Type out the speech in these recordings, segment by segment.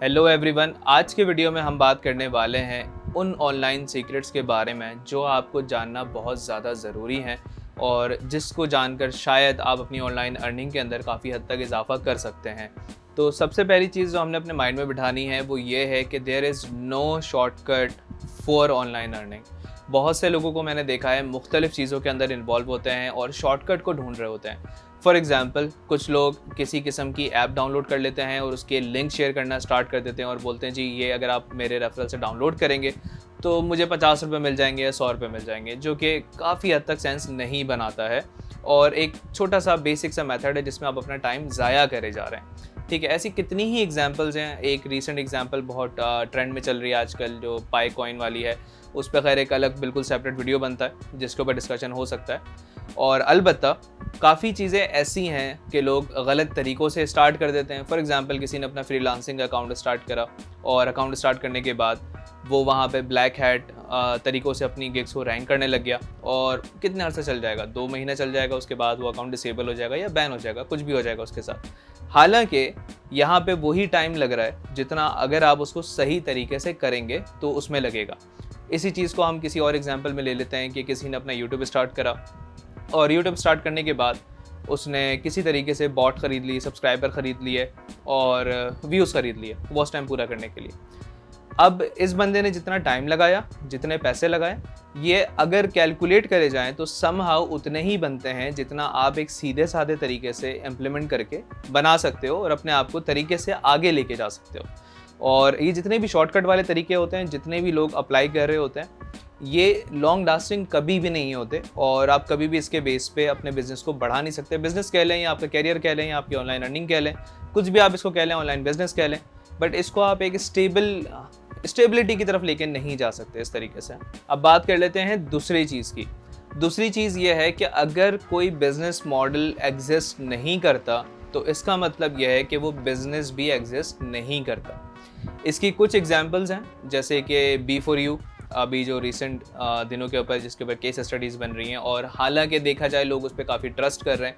Hello everyone, आज के video में हम बात करने वाले हैं उन ऑनलाइन सीक्रेट्स के बारे में जो आपको जानना बहुत ज़्यादा ज़रूरी है और जिसको जानकर शायद आप अपनी ऑनलाइन अर्निंग के अंदर काफ़ी हद तक इजाफा कर सकते हैं। तो सबसे पहली चीज़ जो हमने अपने माइंड में बिठानी है वो ये है कि there is no shortcut for online earning. बहुत से लोगों को मैंने देखा है मुख्तलिफ़ चीज़ों के अंदर इन्वॉल्व होते हैं और शॉर्टकट को ढूंढ रहे होते हैं। फॉर एग्ज़ाम्पल, कुछ लोग किसी किस्म की ऐप डाउनलोड कर लेते हैं और उसके लिंक शेयर करना स्टार्ट कर देते हैं और बोलते हैं जी ये अगर आप मेरे रेफरल से डाउनलोड करेंगे तो मुझे 50 रुपये मिल जाएंगे या 100 रुपये मिल जाएंगे, जो कि काफ़ी हद तक सेंस नहीं बनाता है और एक छोटा सा बेसिक सा मेथड है जिसमें आप अपना टाइम ज़ाया करे जा रहे हैं। ठीक है, ऐसी कितनी ही एग्जांपल्स हैं। एक रीसेंट एग्जांपल बहुत ट्रेंड में चल रही है आजकल, जो पाई कॉइन वाली है। उस पर खैर एक अलग बिल्कुल सेपरेट वीडियो बनता है जिसके ऊपर डिस्कशन हो सकता है। और अलबत्ता काफ़ी चीज़ें ऐसी हैं कि लोग गलत तरीक़ों से स्टार्ट कर देते हैं। फॉर एग्ज़ाम्पल, किसी ने अपना फ्रीलांसिंग अकाउंट स्टार्ट करा और अकाउंट स्टार्ट करने के बाद वो वहाँ पे ब्लैक हैट तरीक़ों से अपनी गिग्स को रैंक करने लग गया और कितने अर्से चल जाएगा, 2 महीने चल जाएगा, उसके बाद वो अकाउंट डिसेबल हो जाएगा या बैन हो जाएगा, कुछ भी हो जाएगा उसके साथ। हालांकि यहाँ पे वही टाइम लग रहा है जितना अगर आप उसको सही तरीके से करेंगे तो उसमें लगेगा। इसी चीज़ को हम किसी और एग्जांपल में ले लेते हैं कि किसी ने अपना यूट्यूब स्टार्ट करा और यूट्यूब स्टार्ट करने के बाद उसने किसी तरीके से बॉट ख़रीद ली, सब्सक्राइबर ख़रीद लिए और व्यूज़ ख़रीद लिए वॉच टाइम पूरा करने के लिए। अब इस बंदे ने जितना टाइम लगाया, जितने पैसे लगाए, ये अगर कैलकुलेट करे जाएं तो समहाउ उतने ही बनते हैं जितना आप एक सीधे साधे तरीके से इम्प्लीमेंट करके बना सकते हो और अपने आप को तरीके से आगे लेके जा सकते हो। और ये जितने भी शॉर्टकट वाले तरीके होते हैं, जितने भी लोग अप्लाई कर रहे होते हैं, ये लॉन्ग लास्टिंग कभी भी नहीं होते और आप कभी भी इसके बेस पे अपने बिज़नेस को बढ़ा नहीं सकते। बिज़नेस कह लें या आपका कैरियर कह लें या आपकी ऑनलाइन अर्निंग कह लें, कुछ भी आप इसको कह लें, ऑनलाइन बिज़नेस कह लें, बट इसको आप एक स्टेबिलिटी की तरफ लेके नहीं जा सकते इस तरीके से। अब बात कर लेते हैं दूसरी चीज़ की। दूसरी चीज़ ये है कि अगर कोई बिज़नेस मॉडल एग्जिस्ट नहीं करता तो इसका मतलब यह है कि वो बिज़नेस भी एग्जिस्ट नहीं करता। इसकी कुछ एग्जांपल्स हैं, जैसे कि B4U, अभी जो रिसेंट दिनों के ऊपर जिसके ऊपर केस स्टडीज़ बन रही हैं और हालांकि देखा जाए लोग उस पर काफ़ी ट्रस्ट कर रहे हैं,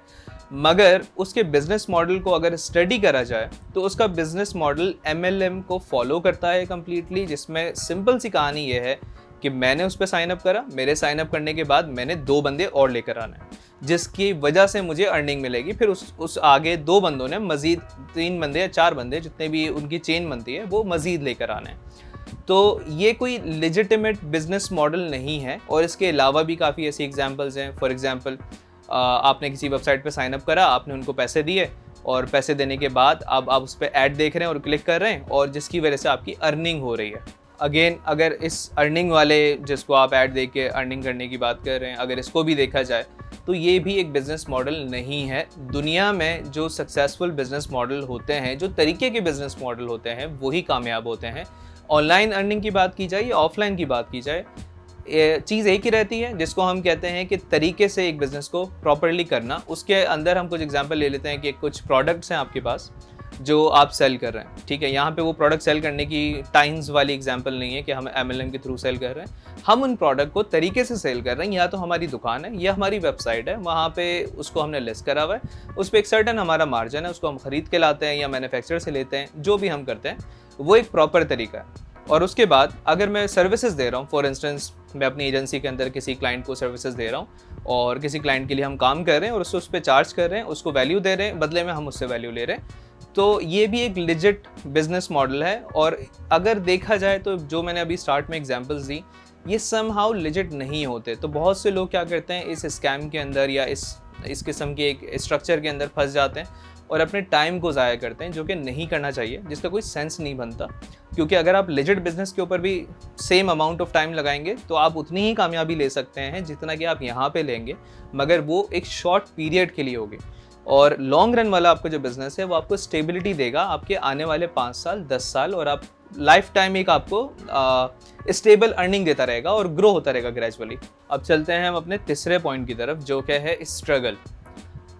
मगर उसके बिज़नेस मॉडल को अगर स्टडी करा जाए तो उसका बिज़नेस मॉडल MLM को फॉलो करता है कम्प्लीटली, जिसमें सिंपल सी कहानी ये है कि मैंने उस पर साइन अप करा, मेरे साइन अप करने के बाद मैंने 2 बंदे और लेकर आना है जिसकी वजह से मुझे अर्निंग मिलेगी। फिर उस आगे 2 बंदों ने मज़ीद 3 बंदे या 4 बंदे, जितने भी उनकी चेन बनती है, वो मज़ीद लेकर आना है। तो ये कोई लेजिटिमेट बिजनेस मॉडल नहीं है। और इसके अलावा भी काफ़ी ऐसी एग्जांपल्स हैं। फॉर एग्जांपल, आपने किसी वेबसाइट पे साइन अप करा, आपने उनको पैसे दिए और पैसे देने के बाद अब आप उस पर ऐड देख रहे हैं और क्लिक कर रहे हैं और जिसकी वजह से आपकी अर्निंग हो रही है। अगेन, अगर इस अर्निंग वाले जिसको आप ऐड देख के अर्निंग करने की बात कर रहे हैं, अगर इसको भी देखा जाए तो ये भी एक बिज़नेस मॉडल नहीं है। दुनिया में जो सक्सेसफुल बिज़नेस मॉडल होते हैं, जो तरीके के बिज़नेस मॉडल होते हैं, वही कामयाब होते हैं। ऑनलाइन अर्निंग की बात की जाए या ऑफलाइन की बात की जाए, चीज़ एक ही रहती है, जिसको हम कहते हैं कि तरीके से एक बिज़नेस को प्रॉपरली करना। उसके अंदर हम कुछ एग्जांपल ले लेते हैं कि कुछ प्रोडक्ट्स हैं आपके पास जो आप सेल कर रहे हैं। ठीक है, यहाँ पे वो प्रोडक्ट सेल करने की टाइम्स वाली एग्जांपल नहीं है कि हम MLM के थ्रू सेल कर रहे हैं। हम उन प्रोडक्ट को तरीके से सेल कर रहे हैं। या तो हमारी दुकान है या हमारी वेबसाइट है, वहाँ पे उसको हमने लिस्ट करा हुआ है, उस पर एक सर्टन हमारा मार्जिन है, उसको हम ख़रीद के लाते हैं या मैन्युफैक्चरर से लेते हैं। जो भी हम करते हैं वो एक प्रॉपर तरीका है। और उसके बाद अगर मैं सर्विसेज दे रहा हूँ, फॉर इंस्टेंस मैं अपनी एजेंसी के अंदर किसी क्लाइंट को सर्विसेज दे रहा हूँ और किसी क्लाइंट के लिए हम काम कर रहे हैं और उससे उस पर चार्ज कर रहे हैं, उसको वैल्यू दे रहे हैं, बदले में हम उससे वैल्यू ले रहे हैं, तो ये भी एक लिजिट बिजनेस मॉडल है। और अगर देखा जाए तो जो मैंने अभी स्टार्ट में एग्जांपल्स दी, ये समहाउ लिजिट नहीं होते। तो बहुत से लोग क्या करते हैं, इस स्कैम के अंदर या इस किस्म के एक स्ट्रक्चर के अंदर फंस जाते हैं और अपने टाइम को ज़ाया करते हैं, जो कि नहीं करना चाहिए, जिसका कोई सेंस नहीं बनता। क्योंकि अगर आप लेजिट बिजनेस के ऊपर भी सेम अमाउंट ऑफ टाइम लगाएंगे तो आप उतनी ही कामयाबी ले सकते हैं जितना कि आप यहाँ पे लेंगे, मगर वो एक शॉर्ट पीरियड के लिए होगी। और लॉन्ग रन वाला आपका जो बिज़नेस है वो आपको स्टेबिलिटी देगा आपके आने वाले 5 साल 10 साल, और आप लाइफ टाइम एक आपको स्टेबल अर्निंग देता रहेगा और ग्रो होता रहेगा ग्रेजुअली। अब चलते हैं हम अपने तीसरे पॉइंट की तरफ, जो क्या है स्ट्रगल।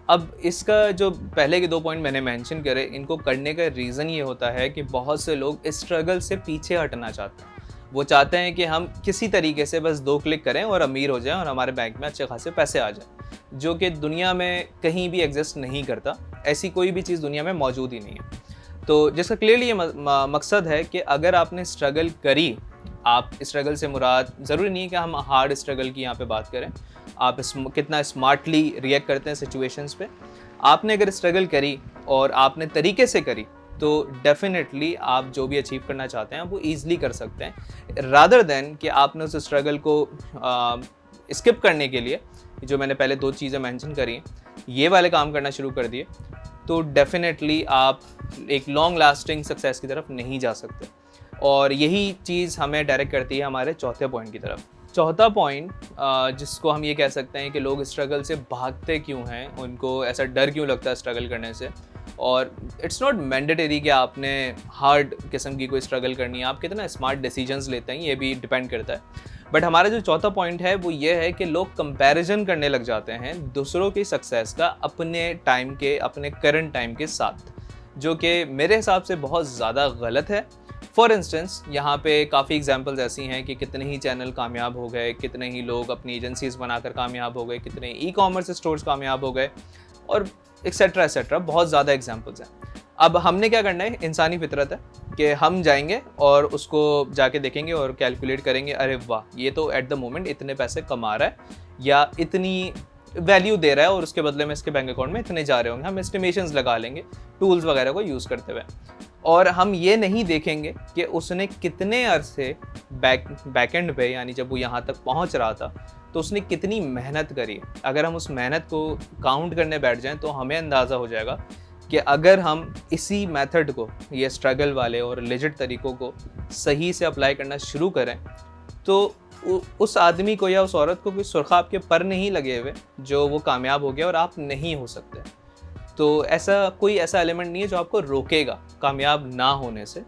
अब इसका जो पहले के 2 पॉइंट मैंने मेंशन करे, इनको करने का रीज़न ये होता है कि बहुत से लोग स्ट्रगल से पीछे हटना चाहते हैं। वो चाहते हैं कि हम किसी तरीके से बस 2 क्लिक करें और अमीर हो जाएं और हमारे बैंक में अच्छे खासे पैसे आ जाएं, जो कि दुनिया में कहीं भी एग्जिस्ट नहीं करता। ऐसी कोई भी चीज़ दुनिया में मौजूद ही नहीं है। तो जिसका क्लियरली ये मकसद है कि अगर आपने स्ट्रगल करी, आप स्ट्रगल से मुराद ज़रूरी नहीं है कि हम हार्ड स्ट्रगल की यहाँ पे बात करें, आप कितना स्मार्टली रिएक्ट करते हैं सिचुएशंस पे। आपने अगर स्ट्रगल करी और आपने तरीके से करी तो डेफिनेटली आप जो भी अचीव करना चाहते हैं वो ईजिली कर सकते हैं, रादर देन कि आपने उस स्ट्रगल को स्किप करने के लिए जो मैंने पहले 2 चीज़ें मेंशन करी हैं, ये वाले काम करना शुरू कर दिए, तो डेफिनेटली आप एक लॉन्ग लास्टिंग सक्सेस की तरफ नहीं जा सकते। और यही चीज़ हमें डायरेक्ट करती है हमारे चौथे पॉइंट की तरफ। चौथा पॉइंट जिसको हम ये कह सकते हैं कि लोग स्ट्रगल से भागते क्यों हैं, उनको ऐसा डर क्यों लगता है स्ट्रगल करने से। और इट्स नॉट मैंडेटरी कि आपने हार्ड किस्म की कोई स्ट्रगल करनी है, आप कितना स्मार्ट डिसीजंस लेते हैं ये भी डिपेंड करता है। बट हमारा जो चौथा पॉइंट है वो ये है कि लोग कंपैरिजन करने लग जाते हैं दूसरों की सक्सेस का अपने टाइम के, अपने करंट टाइम के साथ, जो कि मेरे हिसाब से बहुत ज़्यादा गलत है। फॉर इंस्टेंस यहाँ पे काफ़ी एग्जांपल्स ऐसी हैं कि कितने ही चैनल कामयाब हो गए, कितने ही लोग अपनी एजेंसीज बनाकर कामयाब हो गए, कितने ई-कॉमर्स स्टोर्स कामयाब हो गए, और एक्सेट्रा एक्सेट्रा बहुत ज़्यादा एग्जांपल्स हैं। अब हमने क्या करना है, इंसानी फितरत है कि हम जाएंगे और उसको जाके देखेंगे और कैलकुलेट करेंगे, अरे वाह ये तो एट द मोमेंट इतने पैसे कमा रहा है या इतनी वैल्यू दे रहा है और उसके बदले में इसके बैंक अकाउंट में इतने जा रहे होंगे। हम एस्टिमेशंस लगा लेंगे टूल्स वगैरह को यूज़ करते हुए, और हम ये नहीं देखेंगे कि उसने कितने अरसे बैकएंड पे, यानी जब वो यहाँ तक पहुँच रहा था तो उसने कितनी मेहनत करी। अगर हम उस मेहनत को काउंट करने बैठ जाएं तो हमें अंदाज़ा हो जाएगा कि अगर हम इसी मेथड को, ये स्ट्रगल वाले और लेजिट तरीक़ों को सही से अप्लाई करना शुरू करें तो उस आदमी को या उस औरत को कोई सुर्खाब के पर नहीं लगे हुए जो वो कामयाब हो गया और आप नहीं हो सकते। तो ऐसा कोई ऐसा एलिमेंट नहीं है जो आपको रोकेगा कामयाब ना होने से,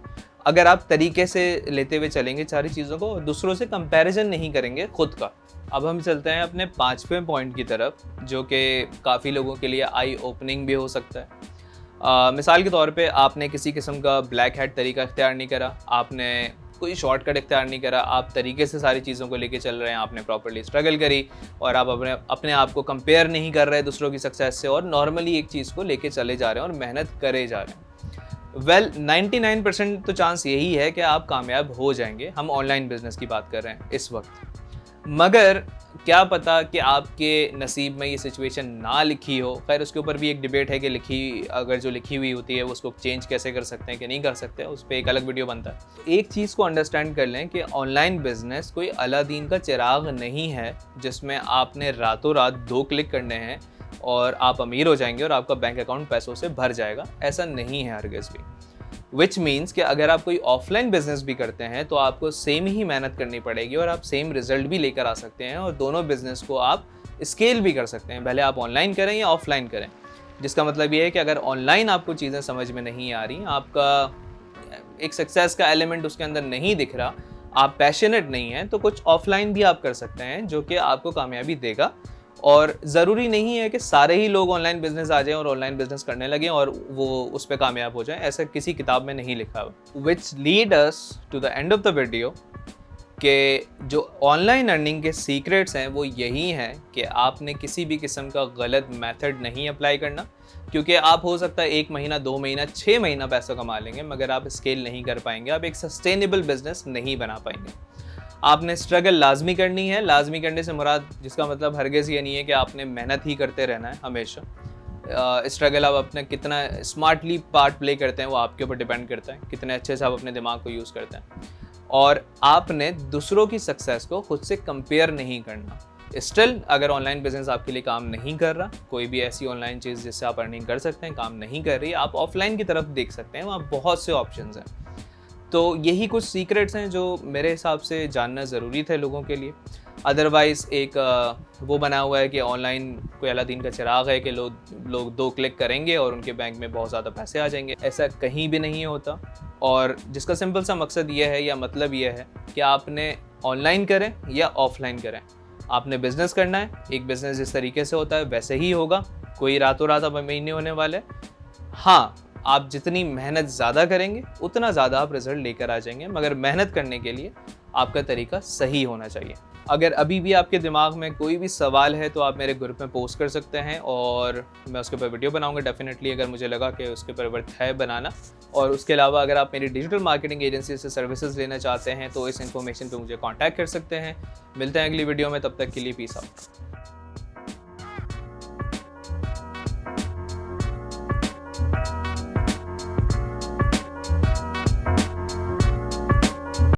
अगर आप तरीके से लेते हुए चलेंगे सारी चीज़ों को, दूसरों से कंपैरिजन नहीं करेंगे खुद का। अब हम चलते हैं अपने 5वें पॉइंट की तरफ, जो कि काफ़ी लोगों के लिए आई ओपनिंग भी हो सकता है। मिसाल के तौर पे आपने किसी किस्म का ब्लैक हैट तरीका इख्तियार नहीं करा, आपने कोई शॉर्टकट इख्तियार नहीं करा, आप तरीके से सारी चीज़ों को लेके चल रहे हैं, आपने प्रॉपर्ली स्ट्रगल करी और आप अपने आप को कंपेयर नहीं कर रहे दूसरों की सक्सेस से और नॉर्मली एक चीज़ को लेके चले जा रहे हैं और मेहनत करे जा रहे हैं। वेल 99% तो चांस यही है कि आप कामयाब हो जाएंगे। हम ऑनलाइन बिजनेस की बात कर रहे हैं इस वक्त, मगर क्या पता कि आपके नसीब में ये सिचुएशन ना लिखी हो। खैर उसके ऊपर भी एक डिबेट है कि अगर जो लिखी हुई होती है उसको चेंज कैसे कर सकते हैं कि नहीं कर सकते, उस पर एक अलग वीडियो बनता है। एक चीज़ को अंडरस्टैंड कर लें कि ऑनलाइन बिजनेस कोई अलादीन का चिराग नहीं है जिसमें आपने रातों रात 2 क्लिक करने हैं और आप अमीर हो जाएंगे और आपका बैंक अकाउंट पैसों से भर जाएगा। ऐसा नहीं है हरगिज़ भी। विच मीन्स कि अगर आप कोई ऑफलाइन बिजनेस भी करते हैं तो आपको सेम ही मेहनत करनी पड़ेगी और आप सेम रिजल्ट भी लेकर आ सकते हैं और दोनों बिजनेस को आप स्केल भी कर सकते हैं, भले आप ऑनलाइन करें या ऑफलाइन करें। जिसका मतलब ये है कि अगर ऑनलाइन आपको चीज़ें समझ में नहीं आ रही, आपका एक सक्सेस का एलिमेंट उसके अंदर नहीं दिख रहा, आप पैशनेट नहीं हैं, तो कुछ ऑफलाइन भी आप कर सकते हैं जो कि आपको कामयाबी देगा। और ज़रूरी नहीं है कि सारे ही लोग ऑनलाइन बिजनेस आ जाएं और ऑनलाइन बिजनेस करने लगें और वो उस पर कामयाब हो जाएं, ऐसा किसी किताब में नहीं लिखा हुआ। Which lead us to the end of the video कि जो ऑनलाइन अर्निंग के सीक्रेट्स हैं वो यही हैं कि आपने किसी भी किस्म का गलत मेथड नहीं अप्लाई करना, क्योंकि आप हो सकता है 1 महीना 2 महीना 6 महीना पैसा कमा लेंगे मगर आप स्केल नहीं कर पाएंगे, आप एक सस्टेनेबल बिजनेस नहीं बना पाएंगे। आपने स्ट्रगल लाजमी करनी है। लाजमी करने से मुराद जिसका मतलब हरगिज़ ये नहीं है कि आपने मेहनत ही करते रहना है हमेशा। स्ट्रगल आप अपना कितना स्मार्टली पार्ट प्ले करते हैं वो आपके ऊपर डिपेंड करता है, कितने अच्छे से आप अपने दिमाग को यूज़ करते हैं। और आपने दूसरों की सक्सेस को खुद से कंपेयर नहीं करना। स्टिल अगर ऑनलाइन बिजनेस आपके लिए काम नहीं कर रहा, कोई भी ऐसी ऑनलाइन चीज़ जिससे आप अर्निंग कर सकते हैं काम नहीं कर रही, आप ऑफलाइन की तरफ देख सकते हैं, वहाँ बहुत से ऑप्शंस हैं। तो यही कुछ सीक्रेट्स हैं जो मेरे हिसाब से जानना ज़रूरी थे लोगों के लिए। अदरवाइज़ एक वो बना हुआ है कि ऑनलाइन कोई अलादीन का चिराग है कि लोग 2 क्लिक करेंगे और उनके बैंक में बहुत ज़्यादा पैसे आ जाएंगे। ऐसा कहीं भी नहीं होता, और जिसका सिंपल सा मकसद ये है या मतलब ये है कि आपने ऑनलाइन करें या ऑफलाइन करें, आपने बिज़नेस करना है। एक बिज़नेस जिस तरीके से होता है वैसे ही होगा, कोई रातों रात अब अमीर नहीं होने वाले। हाँ, आप जितनी मेहनत ज़्यादा करेंगे उतना ज़्यादा आप रिजल्ट लेकर आ जाएंगे, मगर मेहनत करने के लिए आपका तरीका सही होना चाहिए। अगर अभी भी आपके दिमाग में कोई भी सवाल है तो आप मेरे ग्रुप में पोस्ट कर सकते हैं और मैं उसके ऊपर वीडियो बनाऊंगा डेफिनेटली, अगर मुझे लगा कि उसके ऊपर वर्थ है बनाना। और उसके अलावा अगर आप मेरी डिजिटल मार्केटिंग एजेंसी से सर्विसेज लेना चाहते हैं तो इस इन्फॉर्मेशन पे मुझे कांटेक्ट कर सकते हैं। मिलते हैं अगली वीडियो में, तब तक के लिए पीस आउट।